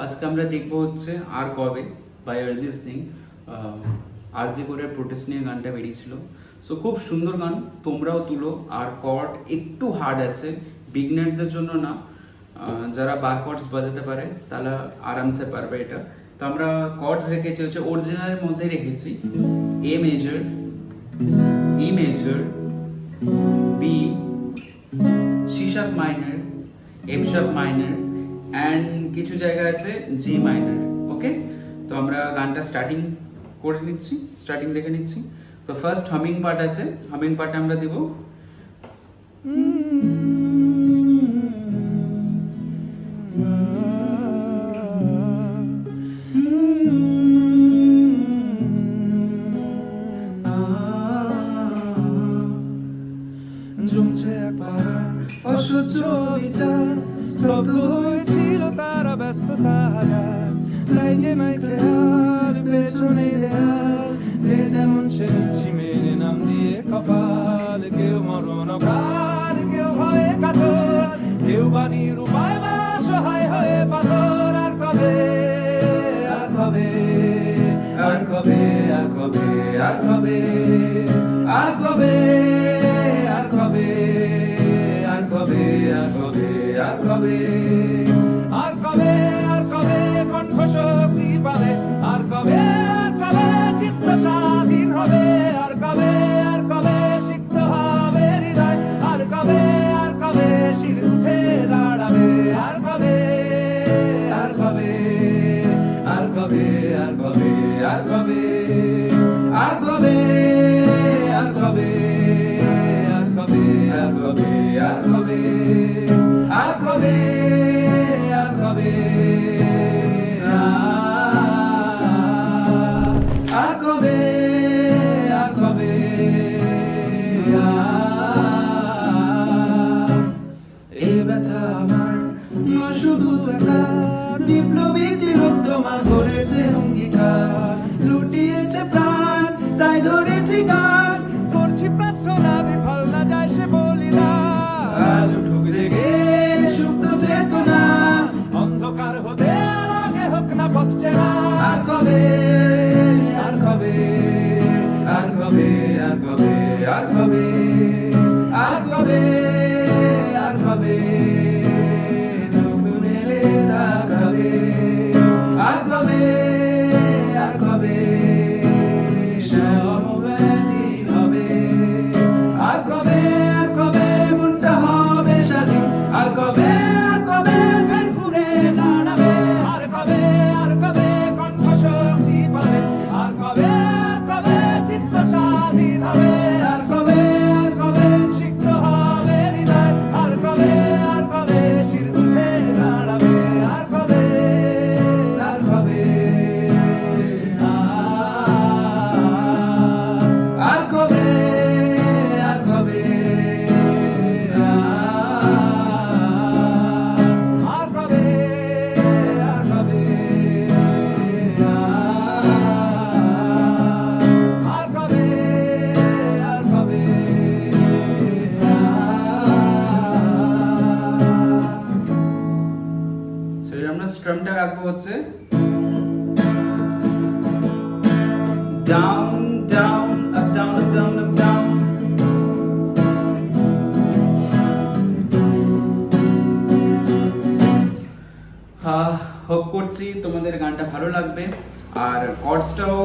আজকে আমরা দেখবো হচ্ছে আর কবে বাই অরিজিৎ সিং। আরজি কোরের প্রোটেস্ট নিয়ে গানটা বেরিয়েছিল। সো খুব সুন্দর গান, তোমরাও তুলো। আর কর্ড একটু হার্ড আছে, বিগনারদের জন্য না, যারা বার কর্ডস বাজাতে পারে তারা আরামসে পারবে এটা। তো আমরা কর্ডস রেখেছি হচ্ছে অরিজিনালের মধ্যে রেখেছি A major, E major, B, C sharp minor, F sharp minor and কিছু জায়গা আছে জি মাইনর। ওকে, তো আমরা গানটা স্টার্টিং করে নিচ্ছি, স্টার্টিং দেখে নিচ্ছি। তো ফার্স্ট হামিং পার্ট আছে, হামিং পার্টে আমরা দিব জমছে একবার অসহ্য বিচার, স্তব্ধ হয়েছিল তারা ব্যস্ততা হারার, তাই যে নাই খেয়াল পেছনে দেয়াল, যে যেমন সেরেছি মেরে নাম দিয়ে কপাল, কেউ মরণ অকাল, কেউ ভয়ে কাতর, কেউ বাণীর উপায় বা সহায় হয়ে পাথর। আর কবে, আর কবে, আর কবে, আর কবে, আর কবে, আর কবে, আর কবে, আর কবে, আর কবে, আর কবে, আর কবে, আর কবে কণ্ঠ শক্তি পাবে, আর কবে, আর কবে চিত্ত স্বাধীন হবে, আর কবে, আর কবে সিক্ত হবে হৃদয়, আর কবে, আর কবে শির উঠে দাঁড়াবে, আর কবে, আর কবে, আর কবে, আর কবে, আর কবে, আর কবে, আর কবে, আর কবে, আর কবে, আর কবে, আর কবে, আর কবে, আর কবে, আর কবে, এ ব্যথা আমার নয় শুধু একার, বিপ্লবী তিরোত্তমা করেছে অঙ্গীকার, লুটিয়েছে প্রাণ তাই ধরেছি গান, করছি প্রার্থনা বিফল না যায় সে বলিদান। আজ উঠুক জেগে সুপ্ত চেতনা, অন্ধকার হতে আমাকে হোক না পথ চেনা। আর কবে, আর কবে, আর কবে, আর কবে, আর কবে, আর কবে, আর কবে নতুন এলে দেখাবে, আর কবে, আর কবে সমব্যাধি হবে, আর কবে, আর কবে মনটা হবে স্বাধীন, আর কবে, আর কবে ফের ঘুরে দাঁড়াবে, আর কবে, আর কবে কণ্ঠ শক্তি পাবে, আর কবে, আর কবে চিত্ত স্বাধীন হবে, আর কবে, আর কবে সিক্ত হবে হৃদয়, আর কবে, আর কবে শির উঠে দাঁড়াবে, আর কবে, আর কবে, আর কবে, আর কবে, আর কবে, আর কবে, আর কবে, আর কবে, সো আমরা স্ট্রামটা রাখবো হচ্ছে down down up down up down up down. Hope করছি তোমাদের গানটা ভালো লাগবে। আর কর্ডসটাও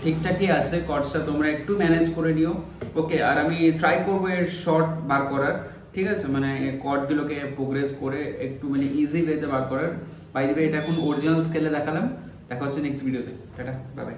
ঠিকঠাকই আছে, কর্ডসটা তোমরা একটু ম্যানেজ করে নিও। ওকে, আর আমি ট্রাই করবো এর শর্ট বার করার, ঠিক আছে, মানে কর্ডগুলোকে প্রোগ্রেস করে একটু মানে ইজি ওয়েতে বার করার। বাই দ্য ওয়ে, এটা এখন অরিজিনাল স্কেলে দেখালাম। দেখা হচ্ছে নেক্সট ভিডিওতে। Tata, bye bye.